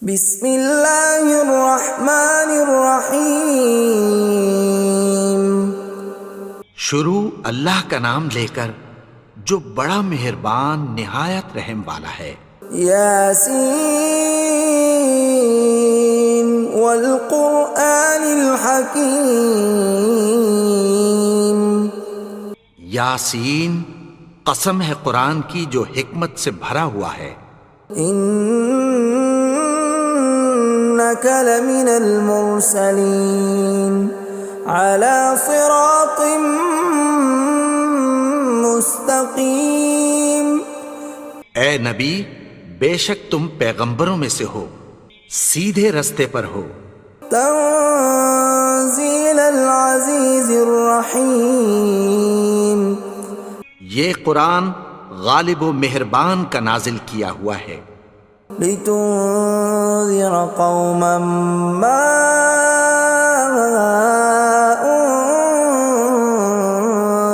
بسم اللہ الرحمن الرحیم۔ شروع اللہ کا نام لے کر جو بڑا مہربان نہایت رحم والا ہے۔ یاسین والقرآن الحکیم۔ یاسین، قسم ہے قرآن کی جو حکمت سے بھرا ہوا ہے۔ انک لمن المرسلین علی صراط مستقیم۔ اے نبی، بے شک تم پیغمبروں میں سے ہو، سیدھے رستے پر ہو۔ تنزیل العزیز الرحیم۔ یہ قرآن غالب و مہربان کا نازل کیا ہوا ہے۔ لتنذر قوما ما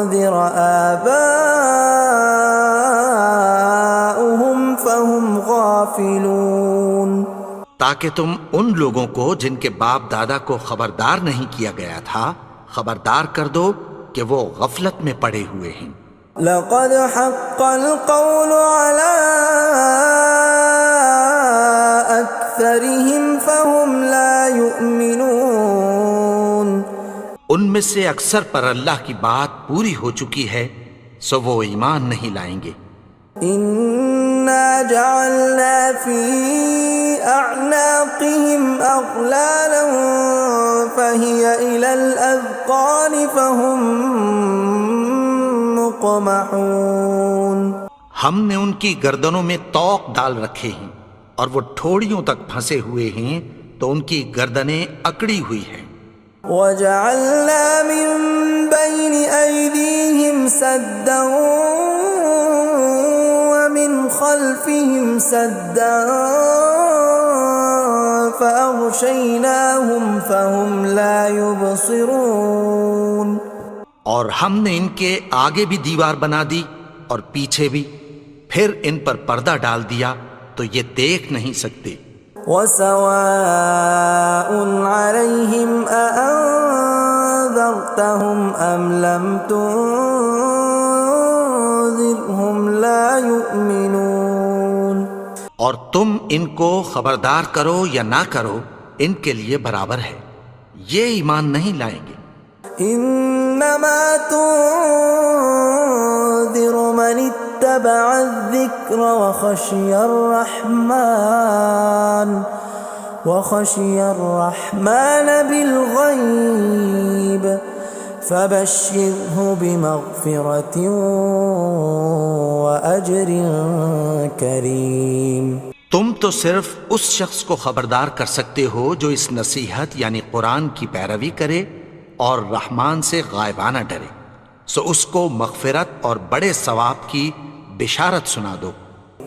انذر آباؤهم فهم غافلون۔ تاکہ تم ان لوگوں کو جن کے باپ دادا کو خبردار نہیں کیا گیا تھا خبردار کر دو کہ وہ غفلت میں پڑے ہوئے ہیں۔ لقد حق القول على أكثرهم فهم لا يؤمنون۔ ان میں سے اکثر پر اللہ کی بات پوری ہو چکی ہے سو وہ ایمان نہیں لائیں گے۔ إنا جعلنا في أعناقهم أغلالا فهي إلى الأذقان فهم مقمحون۔ ہم نے ان کی گردنوں میں طوق ڈال رکھے ہیں اور وہ ٹھوڑیوں تک پھنسے ہوئے ہیں تو ان کی گردنیں اکڑی ہوئی ہیں۔ وَجَعَلْنَا مِن بَيْنِ أَيْدِيهِمْ سَدًّا وَمِنْ خَلْفِهِمْ سَدًّا فَأَغْشَيْنَاهُمْ فَهُمْ لَا يُبْصِرُونَ۔ اور ہم نے ان کے آگے بھی دیوار بنا دی اور پیچھے بھی، پھر ان پر پردہ ڈال دیا تو یہ دیکھ نہیں سکتے۔ وَسَوَاءٌ عَلَيْهِمْ أَأَنذَرْتَهُمْ أَمْ لَمْ تُنذِرْهُمْ لَا يُؤْمِنُونَ۔ اور تم ان کو خبردار کرو یا نہ کرو ان کے لیے برابر ہے، یہ ایمان نہیں لائیں گے۔ انما تنذر من اتبع الذکر وخشی الرحمن بالغیب فبشرہ بمغفرۃ واجر کریم۔ تم تو صرف اس شخص کو خبردار کر سکتے ہو جو اس نصیحت یعنی قرآن کی پیروی کرے اور رحمان سے غائبانہ ڈرے، سو اس کو مغفرت اور بڑے ثواب کی بشارت سنا دو۔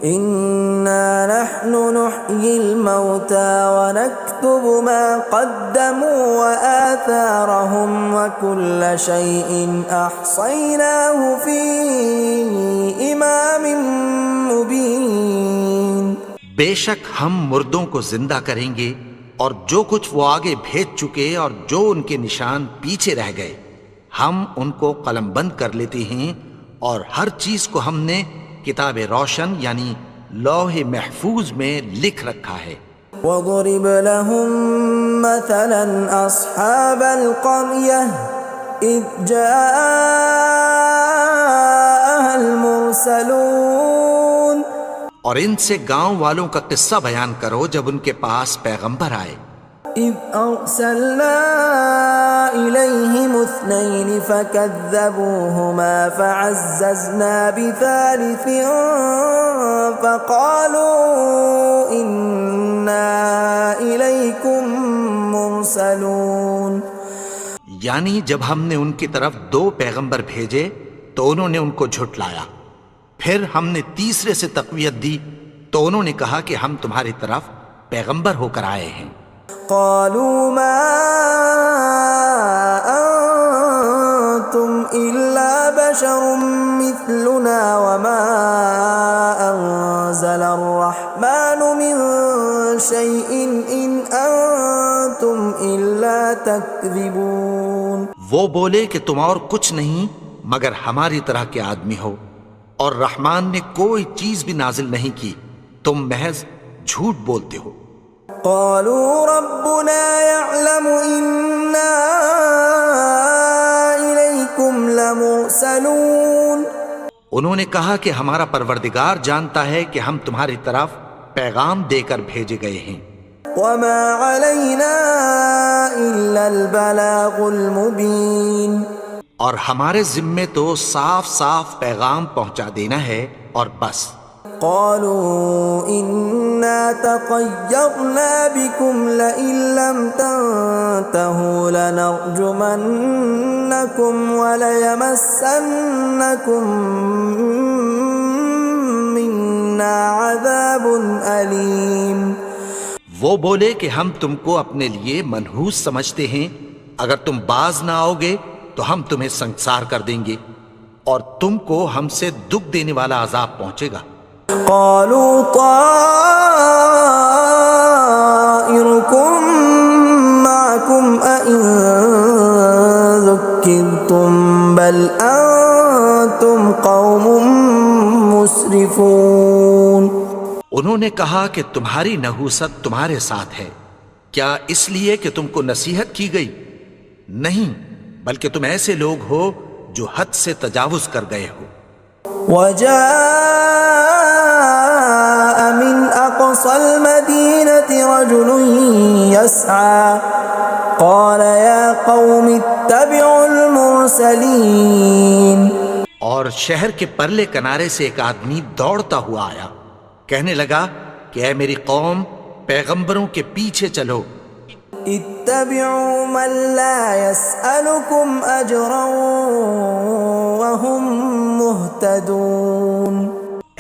اِنَّا نَحْنُ نُحْيِي الْمَوْتَى وَنَكْتُبُ مَا قَدَّمُوا وَآثَارَهُمْ وَكُلَّ شَيْءٍ أَحْصَيْنَاهُ فِي إِمَامٍ مُبِينٍ۔ بے شک ہم مردوں کو زندہ کریں گے اور جو کچھ وہ آگے بھیج چکے اور جو ان کے نشان پیچھے رہ گئے ہم ان کو قلم بند کر لیتے ہیں، اور ہر چیز کو ہم نے کتاب روشن یعنی لوح محفوظ میں لکھ رکھا ہے۔ وَضُرِبَ لَهُم مَّثَلًا أَصْحَابَ الْقَرْيَةِ إِذْ جَاءَهَا الْمُرْسَلُونَ۔ اور ان سے گاؤں والوں کا قصہ بیان کرو جب ان کے پاس پیغمبر آئے۔ إِذْ أَرْسَلْنَا إِلَيْهِمُ اثْنَيْنِ فَكَذَّبُوهُمَا فَعَزَّزْنَا بِثَالِثٍ فَقَالُوا إِنَّا إِلَيْكُمْ مُرْسَلُونَ۔ یعنی جب ہم نے ان کی طرف 2 پیغمبر بھیجے تو انہوں نے ان کو جھٹلایا، پھر ہم نے تیسرے سے تقویت دی تو انہوں نے کہا کہ ہم تمہاری طرف پیغمبر ہو کر آئے ہیں۔ قالوا ما انتم الا بشر مثلنا وما انزل الرحمن من شيء إن أنتم إلا تكذبون. وہ بولے کہ تم اور کچھ نہیں مگر ہماری طرح کے آدمی ہو، اور رحمان نے کوئی چیز بھی نازل نہیں کی، تم محض جھوٹ بولتے ہو. قالوا ربنا يعلم إنا إليكم لمرسلون. انہوں نے کہا کہ ہمارا پروردگار جانتا ہے کہ ہم تمہاری طرف پیغام دے کر بھیجے گئے ہیں. وما علينا إلا البلاغ المبين. اور ہمارے ذمے تو صاف صاف پیغام پہنچا دینا ہے اور بس. قالوا إنا تطيرنا بكم لئن لم تنتهوا لنرجمنكم وليمسنكم منا عذاب أليم. وہ بولے کہ ہم تم کو اپنے لیے منحوس سمجھتے ہیں، اگر تم باز نہ آؤ گے تو ہم تمہیں سنسار کر دیں گے اور تم کو ہم سے دکھ دینے والا عذاب پہنچے گا. قالوا طائركم معكم أئن ذكرتم بل أنتم قوم مسرفون. انہوں نے کہا کہ تمہاری نحوست تمہارے ساتھ ہے، کیا اس لیے کہ تم کو نصیحت کی گئی؟ نہیں، بلکہ تم ایسے لوگ ہو جو حد سے تجاوز کر گئے ہو. وجاء من أقصى المدينة رجل يسعى قال يا قوم اتبعوا المرسلين. اور شہر کے پرلے کنارے سے ایک آدمی دوڑتا ہوا آیا، کہنے لگا کہ اے میری قوم، پیغمبروں کے پیچھے چلو. اتبعوا من لا يسألكم أجرا وهم مهتدون.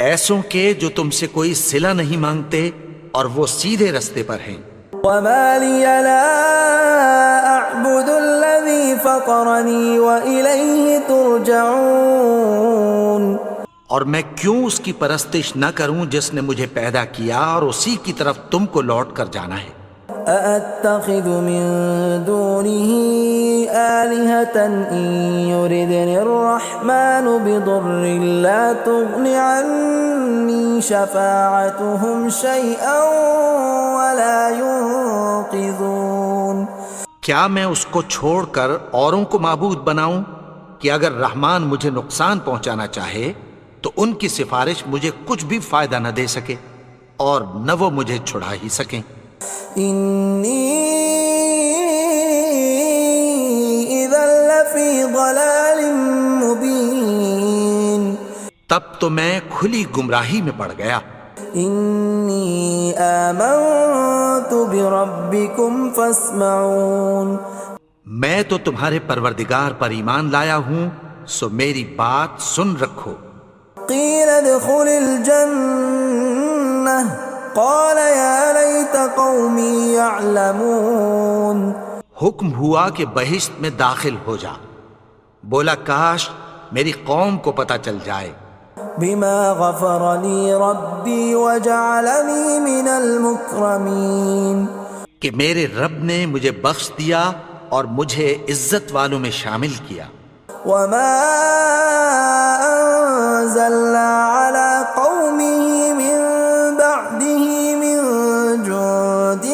ایسوں کے جو تم سے کوئی صلہ نہیں مانگتے اور وہ سیدھے رستے پر ہیں. وما لي لا أعبد الذي فطرني وإليه ترجعون. اور میں کیوں اس کی پرستش نہ کروں جس نے مجھے پیدا کیا اور اسی کی طرف تم کو لوٹ کر جانا ہے. أأتخذ من دونه آلهة إن يردني الرحمن بضر لا تغن عني شفاعتهم شيئا ولا ينقذون. کیا میں اس کو چھوڑ کر اوروں کو معبود بناؤں کہ اگر رحمان مجھے نقصان پہنچانا چاہے تو ان کی سفارش مجھے کچھ بھی فائدہ نہ دے سکے اور نہ وہ مجھے چھڑا ہی سکیں. إني إذا لفي ضلال مبين. تب تو میں کھلی گمراہی میں پڑ گیا. إني آمنت بربكم فاسمعون. میں تو تمہارے پروردگار پر ایمان لایا ہوں، سو میری بات سن رکھو. قيل ادخل الجنة قال يا ليت قومي يعلمون. حکم ہوا کہ بہشت میں داخل ہو جا. بولا کاش میری قوم کو پتہ چل جائے. بما غفر لي ربي وجعلني من المكرمين. کہ میرے رب نے مجھے بخش دیا اور مجھے عزت والوں میں شامل کیا. وما أنزلنا على قومه من بعده من جند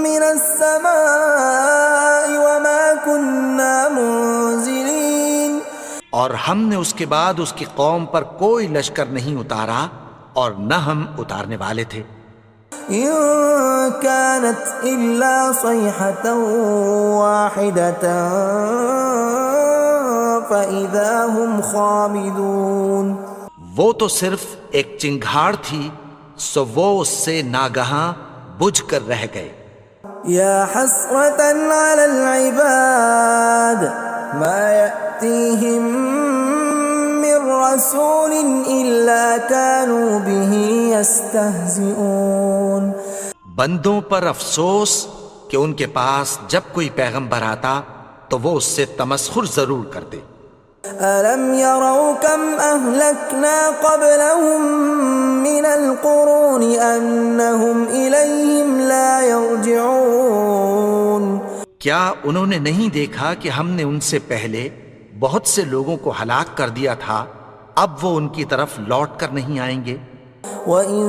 من السماء وما كنا منزلين. اور ہم نے اس کے بعد اس کی قوم پر کوئی لشکر نہیں اتارا اور نہ ہم اتارنے والے تھے. إن كانت إلا صيحة واحدة فإذا هم خامدون. وہ تو صرف ایک چنگھاڑ تھی، سو وہ اس سے ناگہاں بجھ کر رہ گئے. يا حسرة على العباد ما يأتيهم من رسول إلا كانوا به يستهزئون. بندوں پر افسوس کہ ان کے پاس جب کوئی پیغمبر آتا تو وہ اس سے تمسخر ضرور کرتے. أَلَمْ يَرَوْا كَمْ أَهْلَكْنَا قَبْلَهُمْ مِنَ الْقُرُونِ أَنَّهُمْ إِلَيْهِمْ لَا يَرْجِعُونَ کیا انہوں نے نہیں دیکھا کہ ہم نے ان سے پہلے بہت سے لوگوں کو ہلاک کر دیا تھا، اب وہ ان کی طرف لوٹ کر نہیں آئیں گے؟ وَإِن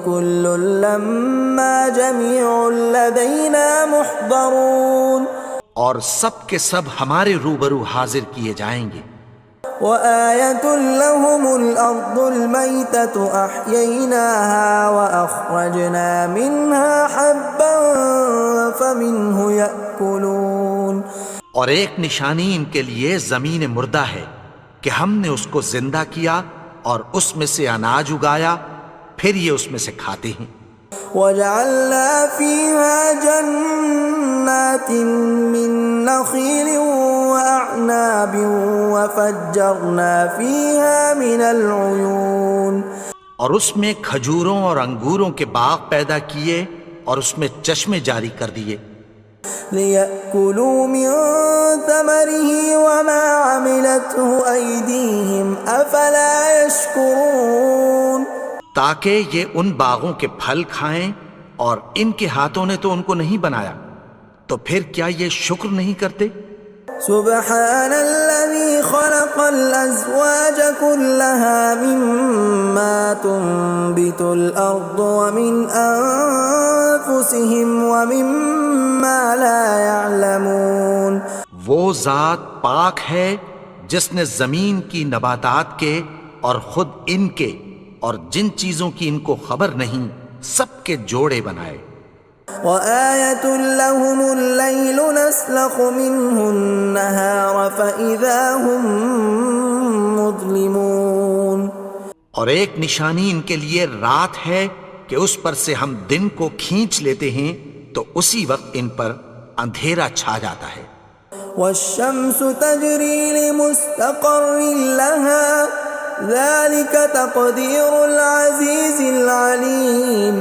كُلٌّ لَّمَّا جَمِيعٌ لَّدَيْنَا مُحْضَرُونَ اور سب کے سب ہمارے روبرو حاضر کیے جائیں گے۔ وَآيَةٌ لَّهُمُ الْأَرْضُ الْمَيْتَةُ أَحْيَيْنَاهَا وَأَخْرَجْنَا مِنْهَا حَبًّا فَمِنْهُ يَأْكُلُونَ اور ایک نشانی ان کے لیے زمین مردہ ہے کہ ہم نے اس کو زندہ کیا اور اس میں سے اناج اگایا، پھر یہ اس میں سے کھاتے ہیں۔ وَجَعَلْنَا فِيهَا جَنَّاتٍ مِّن نَّخِيلٍ وَأَعْنَابٍ وَفَجَّرْنَا فِيهَا مِنَ الْعُيُونِ اور اس میں کھجوروں اور انگوروں کے باغ پیدا کیے اور اس میں چشمے جاری کر دیے، لِيَأْكُلُوا مِن ثَمَرِهِ وَمَا عَمِلَتْهُ أَيْدِيهِمْ أَفَلَا يَشْكُرُونَ تاکہ یہ ان باغوں کے پھل کھائیں، اور ان کے ہاتھوں نے تو ان کو نہیں بنایا، تو پھر کیا یہ شکر نہیں کرتے؟ سبحان الذي خلق الأزواج كلها مما تنبت الأرض ومن أنفسهم ومما لا يعلمون وہ ذات پاک ہے جس نے زمین کی نباتات کے اور خود ان کے اور جن چیزوں کی ان کو خبر نہیں سب کے جوڑے بنائے۔ وَآيَةٌ لَّهُمُ اللَّيْلُ نَسْلَخُ مِنْهُ النَّهَارَ فَإِذَا هُمْ مُظْلِمُونَ اور ایک نشانی ان کے لیے رات ہے کہ اس پر سے ہم دن کو کھینچ لیتے ہیں تو اسی وقت ان پر اندھیرا چھا جاتا ہے۔ وَالشَّمْسُ تَجْرِي لِمُسْتَقَرٍّ لَّهَا ذَلِكَ تَقْدِيرُ الْعَزِيزِ الْعَلِيمِ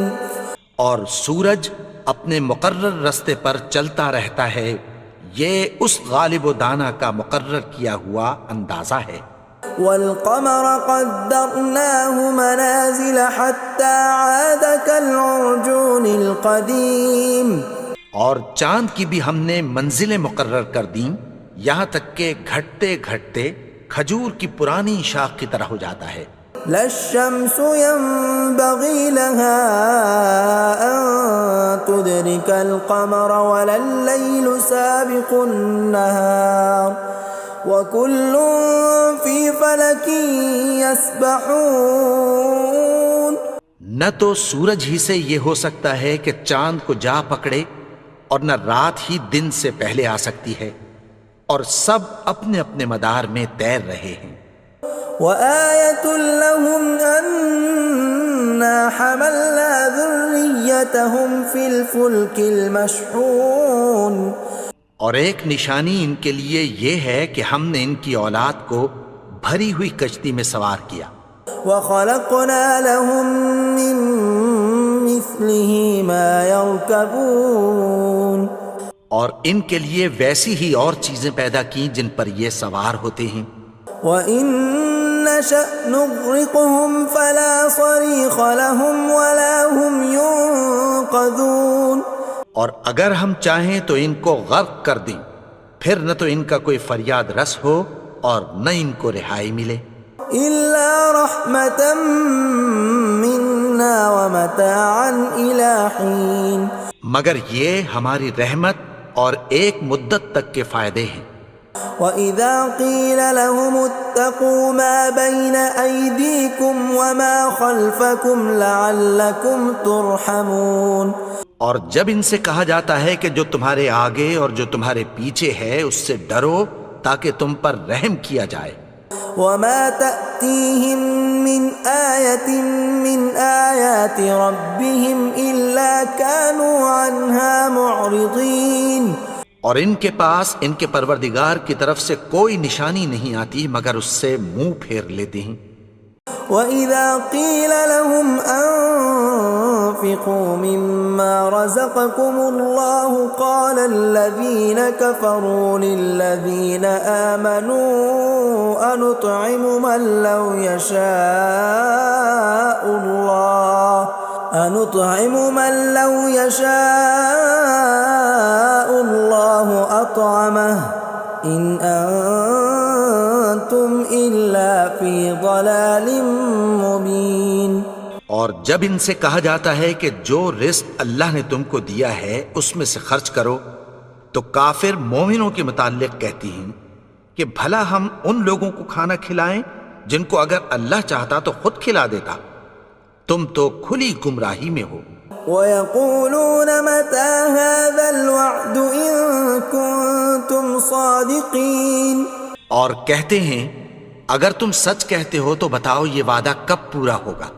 اور سورج اپنے مقرر رستے پر چلتا رہتا ہے، یہ اس غالب و دانا کا مقرر کیا ہوا اندازہ ہے۔ وَالْقَمَرَ قَدَّرْنَاهُ مَنَازِلَ حَتَّى عَادَ كَالْعُرْجُونِ الْقَدِيمِ اور چاند کی بھی ہم نے منزلیں مقرر کر دیں، یہاں تک کہ گھٹتے گھٹتے کھجور کی پرانی شاخ کی طرح ہو جاتا ہے۔ لا الشمس ينبغي لها أن تدرك القمر ولا الليل سابق النهار وكل في فلك يسبحون نہ تو سورج ہی سے یہ ہو سکتا ہے کہ چاند کو جا پکڑے، اور نہ رات ہی دن سے پہلے آ سکتی ہے، اور سب اپنے اپنے مدار میں تیر رہے ہیں۔ وَآيَةٌ لَّهُمْ أَنَّا حَمَلْنَا ذُرِّيَّتَهُمْ فِي الْفُلْكِ الْمَشْحُونِ اور ایک نشانی ان کے لیے یہ ہے کہ ہم نے ان کی اولاد کو بھری ہوئی کشتی میں سوار کیا۔ وَخَلَقْنَا لَهُم مِّن مِّثْلِهِ مَا يَرْكَبُونَ اور ان کے لیے ویسی ہی اور چیزیں پیدا کی جن پر یہ سوار ہوتے ہیں۔ وَإِن نَّشَأْ نُغْرِقْهُمْ فَلَا صَرِيخَ لَهُمْ وَلَا هُمْ يُنقَذُونَ اور اگر ہم چاہیں تو ان کو غرق کر دیں، پھر نہ تو ان کا کوئی فریاد رس ہو اور نہ ان کو رہائی ملے۔ إِلَّا رَحْمَةً مِّنَّا وَمَتَاعًا إِلَىٰ حِينٍ مگر یہ ہماری رحمت اور ایک مدت تک کے فائدے ہیں۔ وَإِذَا قِيلَ لَهُمُ اتَّقُوا مَا بَيْنَ أَيْدِيكُمْ وَمَا خَلْفَكُمْ لَعَلَّكُمْ تُرْحَمُونَ اور جب ان سے کہا جاتا ہے کہ جو تمہارے آگے اور جو تمہارے پیچھے ہے اس سے ڈرو تاکہ تم پر رحم کیا جائے۔ وَمَا تَأْتِيهِم مِّنْ آيَةٍ مِّنْ آيَاتِ رَبِّهِمْ إِلَّا كَانُوا عَنْهَا مُعْرِضِينَ اور ان کے پاس ان کے پروردگار کی طرف سے کوئی نشانی نہیں آتی مگر اس سے منہ پھیر لیتے ہیں۔ وَإِذَا قِيلَ لَهُمْ أنفقوا مما رزقكم الله قال الذين كفروا للذين آمنوا أنطعم من لو يشاء الله أطعمه إن أنتم إلا في ضلال مبين۔ اور جب ان سے کہا جاتا ہے کہ جو رزق اللہ نے تم کو دیا ہے اس میں سے خرچ کرو، تو کافر مومنوں کے متعلق کہتی ہیں کہ بھلا ہم ان لوگوں کو کھانا کھلائیں جن کو اگر اللہ چاہتا تو خود کھلا دیتا، تم تو کھلی گمراہی میں ہو۔ وَيَقُولُونَ مَتَى هَذَا الْوَعْدُ إِن كُنتُمْ صَادِقِينَ، اور کہتے ہیں اگر تم سچ کہتے ہو تو بتاؤ یہ وعدہ کب پورا ہوگا۔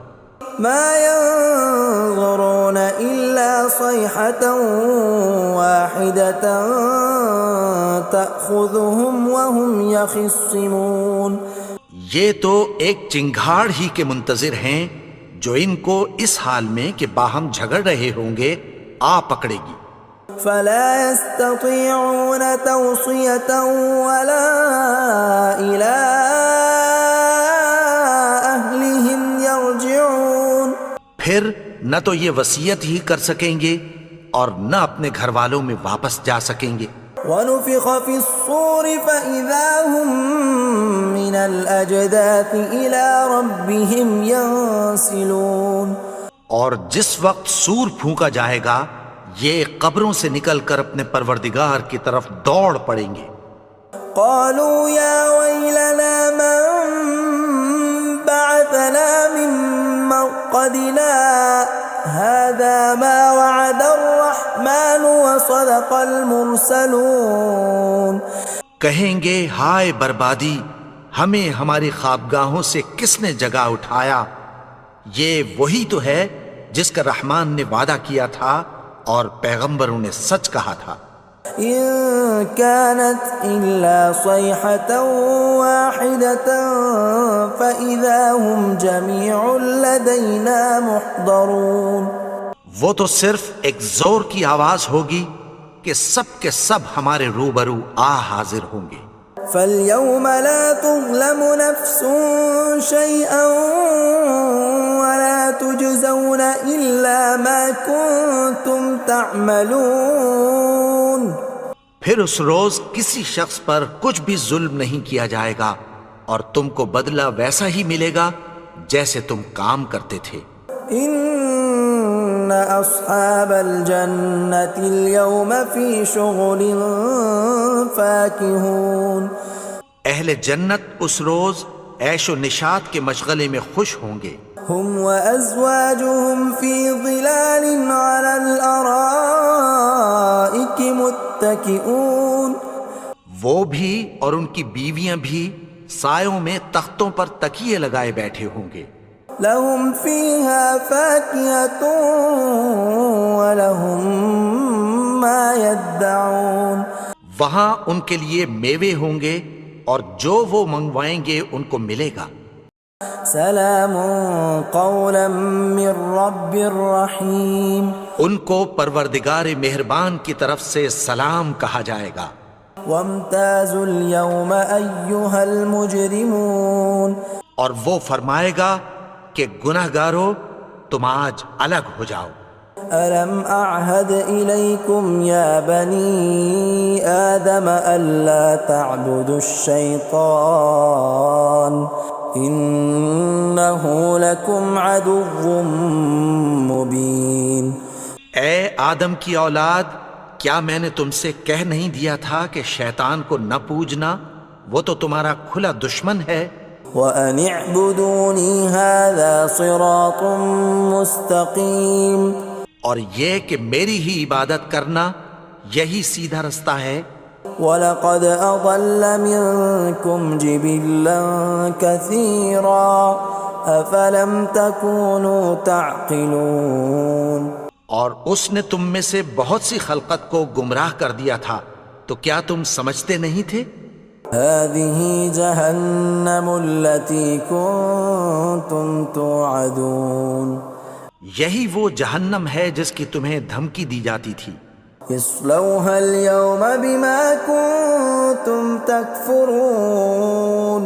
مَا يَنظُرُونَ إِلَّا صَيْحَةً وَاحِدَةً تَأْخُذُهُمْ وَهُمْ يَخِصِّمُونَ، یہ تو ایک چنگھاڑ ہی کے منتظر ہیں جو ان کو اس حال میں کہ باہم جھگڑ رہے ہوں گے آ پکڑے گی۔ فَلَا يَسْتَطِيعُونَ تَوْصِيَةً وَلَا إِلَىٰ أَهْلِهِمْ يَرْجِعُونَ، پھر نہ تو یہ وصیت ہی کر سکیں گے اور نہ اپنے گھر والوں میں واپس جا سکیں گے۔ وَنُفِخَ فِي الصُّورِ فَإِذَا هُم مِّنَ الْأَجْدَاثِ إِلَىٰ رَبِّهِمْ يَنسِلُونَ، اور جس وقت سور پھونکا جائے گا یہ قبروں سے نکل کر اپنے پروردگار کی طرف دوڑ پڑیں گے۔ قالوا يا ويلنا من بعثنا من مرقدنا هذا ما وعد الرحمن وصدق المرسلون، کہیں گے ہائے بربادی، ہمیں ہماری خوابگاہوں سے کس نے جگا اٹھایا، یہ وہی تو ہے جس کا رحمان نے وعدہ کیا تھا اور پیغمبروں نے سچ کہا تھا۔ إن كانت إلا صيحة واحدة فإذا هم جميع لدينا محضرون، وہ تو صرف ایک زور کی آواز ہوگی کہ سب کے سب ہمارے روبرو آ حاضر ہوں گے۔ فاليوم لا تظلم نفس شيئا ولا تجزون إلا ما كنتم تعملون، پھر اس روز کسی شخص پر کچھ بھی ظلم نہیں کیا جائے گا اور تم کو بدلہ ویسا ہی ملے گا جیسے تم کام کرتے تھے۔ إن أصحاب الجنة اليوم في شغل فاكهون، اہل جنت اس روز عیش و نشاط کے مشغلے میں خوش ہوں گے۔ هم وأزواجهم في ظلال على الأرائك متكئون، وہ بھی اور ان کی بیویاں بھی سایوں میں تختوں پر تکیے لگائے بیٹھے ہوں گے۔ لهم فيها فاكهة ولهم ما يدعون، وہاں ان کے لیے میوے ہوں گے اور جو وہ منگوائیں گے ان کو ملے گا۔ سلام قولا من رب رحیم، ان کو پروردگار مہربان کی طرف سے سلام کہا جائے گا۔ وامتازوا اليوم أيها المجرمون، اور وہ فرمائے گا کہ گناہگارو تم آج الگ ہو جاؤ۔ ألم أعهد إليكم يا بني آدم ألا تعبدوا الشيطان إنه لكم عدو مبين، اے آدم کی اولاد، کیا میں نے تم سے کہہ نہیں دیا تھا کہ شیطان کو نہ پوجنا، وہ تو تمہارا کھلا دشمن ہے۔ وَأَنِ اعْبُدُونِي هَذَا صِرَاطٌ مُسْتَقِيمٌ، اور یہ کہ میری ہی عبادت کرنا یہی سیدھا رستہ ہے۔ وَلَقَدْ أَضَلَّ مِنكُمْ جِبِلًّا كَثِيرًا أَفَلَمْ تَكُونُوا تَعْقِلُونَ، اور اس نے تم میں سے بہت سی خلقت کو گمراہ کر دیا تھا، تو کیا تم سمجھتے نہیں تھے؟ هَذِهِ جَهَنَّمُ الَّتِي كُنتُمْ تُوعَدُونَ، یہی وہ جہنم ہے جس کی تمہیں دھمکی دی جاتی تھی. اصلوها اليوم بما كنتم تكفرون.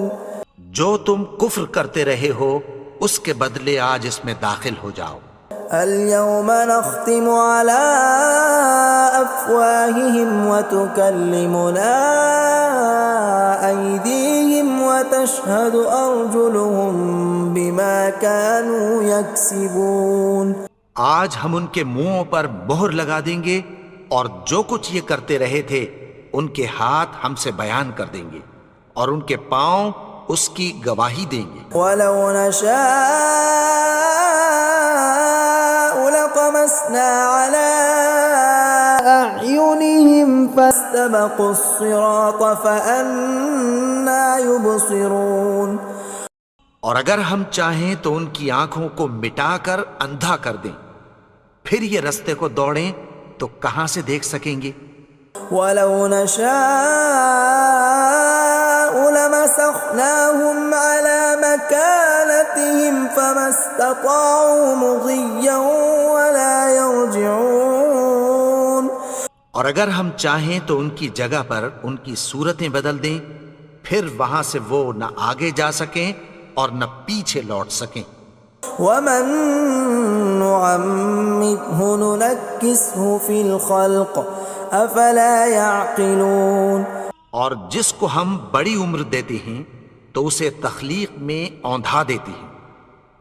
جو تم کفر کرتے رہے ہو اس کے بدلے آج اس میں داخل ہو جاؤ. اليوم نختم على أفواههم وتكلمنا أيديهم وتشهد أرجلهم بما كانوا يكسبون. آج ہم ان کے منہوں پر مہر لگا دیں گے اور جو کچھ یہ کرتے رہے تھے ان کے ہاتھ ہم سے بیان کر دیں گے اور ان کے پاؤں اس کی گواہی دیں گے. ولو نشاء لطمسنا على أعينهم فاستبقوا الصراط فأنى يبصرون. اور اگر ہم چاہیں تو ان کی آنکھوں کو مٹا کر اندھا کر دیں، پھر یہ رستے کو دوڑیں تو کہاں سے دیکھ سکیں گے. ولو نشاء لمسخناهم على مكانتهم فما استطاعوا مضيا ولا يرجعون. اور اگر ہم چاہیں تو ان کی جگہ پر ان کی صورتیں بدل دیں، پھر وہاں سے وہ نہ آگے جا سکیں اور نہ پیچھے لوٹ سکیں. ومن نعمره ننكسه في الخلق افلا يعقلون. اور جس کو ہم بڑی عمر دیتے ہیں تو اسے تخلیق میں اوندھا دیتے ہیں،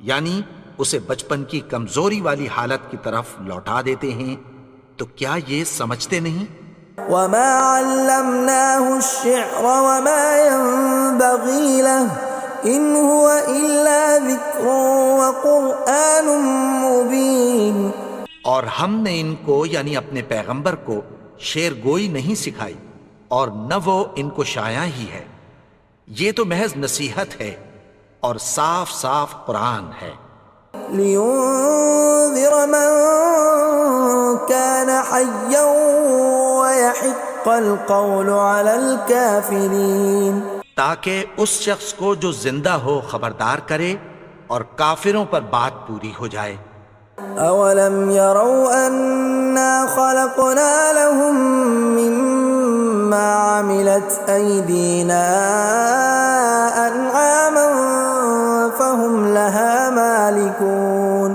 یعنی اسے بچپن کی کمزوری والی حالت کی طرف لوٹا دیتے ہیں. تو کیا یہ سمجھتے نہیں؟ وما علمناه الشعر وما ينبغي له ان هو الا ذکر وقرآن مبین. اور ہم نے ان کو یعنی اپنے پیغمبر کو شعر گوئی نہیں سکھائی اور نہ وہ ان کو شایع ہی ہے، یہ تو محض نصیحت ہے اور صاف صاف قرآن ہے. لينذر من كان حيا ويحق القول على الكافرين. تاکہ اس شخص کو جو زندہ ہو خبردار کرے اور کافروں پر بات پوری ہو جائے. اولم يروا انا خلقنا لهم مما عملت ايدينا انعاما فهم لها مالكون.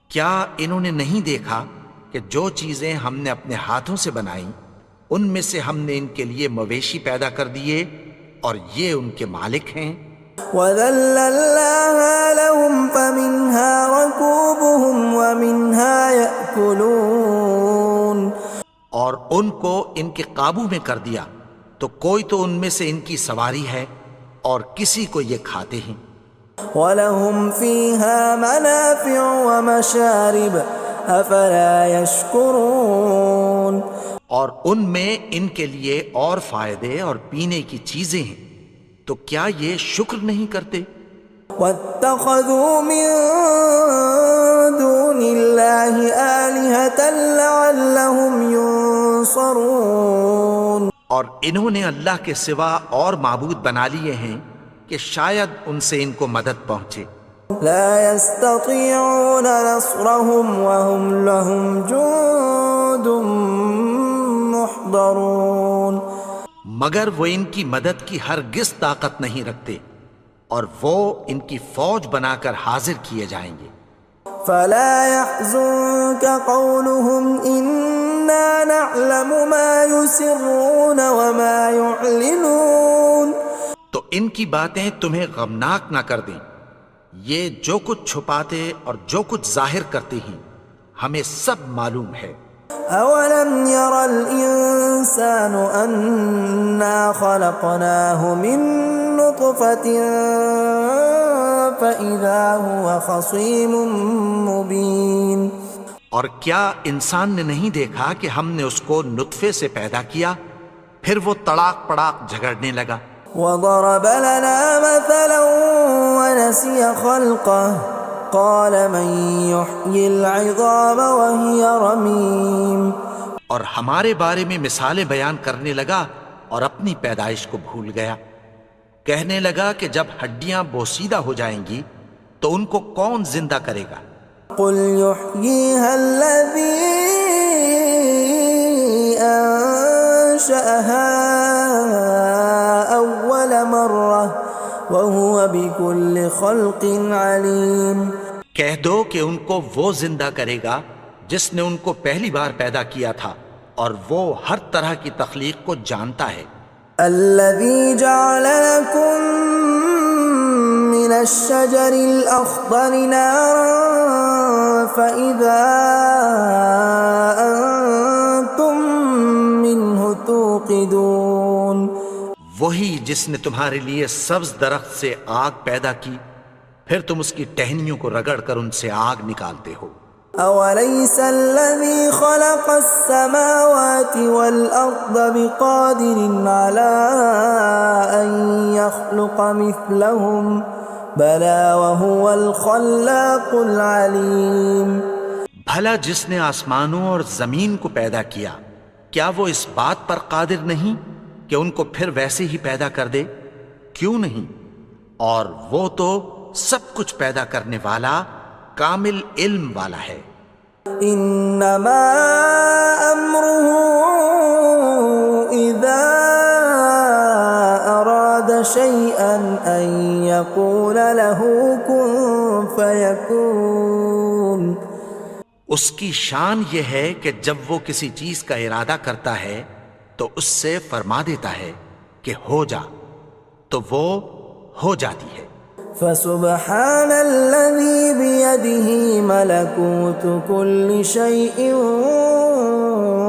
کیا انہوں نے نہیں دیکھا کہ جو چیزیں ہم نے اپنے ہاتھوں سے بنائیں ان میں سے ہم نے ان کے لیے مویشی پیدا کر دیے اور یہ ان کے مالک ہیں. وَذَلَّلْنَاهَا لَهُمْ فَمِنْهَا رَكُوبُهُمْ وَمِنْهَا يَأْكُلُونَ. اور ان کو ان کے قابو میں کر دیا تو کوئی تو ان میں سے ان کی سواری ہے اور کسی کو یہ کھاتے ہیں. وَلَهُمْ فِيهَا مَنَافِعُ وَمَشَارِبُ أَفَلَا يَشْكُرُونَ. اور ان میں ان کے لیے اور فائدے اور پینے کی چیزیں ہیں، تو کیا یہ شکر نہیں کرتے؟ وَاتَّخَذُوا مِن دُونِ اللَّهِ آلِهَةً لَعَلَّهُمْ يُنصَرُونَ. اور انہوں نے اللہ کے سوا اور معبود بنا لیے ہیں کہ شاید ان سے ان کو مدد پہنچے. لا يستطيعون نصرهم وهم لهم جند محضرون. مگر وہ ان کی مدد کی ہرگز طاقت نہیں رکھتے اور وہ ان کی فوج بنا کر حاضر کیے جائیں گے. فلا يحزنك قولهم إنا نعلم ما يسرون وما يعلنون. تو ان کی باتیں تمہیں غمناک نہ کر دیں، یہ جو کچھ چھپاتے اور جو کچھ ظاہر کرتے ہیں ہمیں سب معلوم ہے. أولم ير الإنسان أنا خلقناه من نطفة فإذا هو خصيم مبين. اور کیا انسان نے نہیں دیکھا کہ ہم نے اس کو نطفے سے پیدا کیا پھر وہ تڑاک پڑاک جھگڑنے لگا. وضرب لنا مثلا ونسي خلقه قال من يحيي العظام وهي رميم. اور ہمارے بارے میں مثالیں بیان کرنے لگا اور اپنی پیدائش کو بھول گیا. کہنے لگا کہ جب ہڈیاں بوسیدہ ہو جائیں گی تو ان کو کون زندہ کرے گا؟ قل يحييها الذي أنشأها أول مرة وهو بكل خلق عليم. کہہ دو کہ ان کو وہ زندہ کرے گا جس نے ان کو پہلی بار پیدا کیا تھا اور وہ ہر طرح کی تخلیق کو جانتا ہے. الذي جعل لكم من الشجر الأخضر نارا فإذا أنتم منه توقدون. وہی جس نے تمہارے لیے سبز درخت سے آگ پیدا کی پھر تم اس کی ٹہنیوں کو رگڑ کر ان سے آگ نکالتے ہو. أوليس الذي خلق السماوات والأرض بقادر على أن يخلق مثلهم بلى وهو الخلاق العليم. بھلا جس نے آسمانوں اور زمین کو پیدا کیا کیا وہ اس بات پر قادر نہیں کہ ان کو پھر ویسے ہی پیدا کر دے؟ کیوں نہیں؟ اور وہ تو سب کچھ پیدا کرنے والا کامل علم والا ہے. انما امره اذا اراد شيئا ان يقول له كن فيكون. اس کی شان یہ ہے کہ جب وہ کسی چیز کا ارادہ کرتا ہے تو اس سے فرما دیتا ہے کہ ہو جا تو وہ ہو جاتی ہے. فسبحان الذي بيده ملكوت كل شيء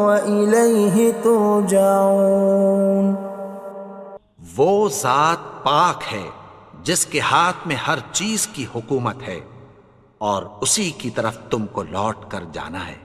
وإليه ترجعون. وہ ذات پاک ہے جس کے ہاتھ میں ہر چیز کی حکومت ہے اور اسی کی طرف تم کو لوٹ کر جانا ہے.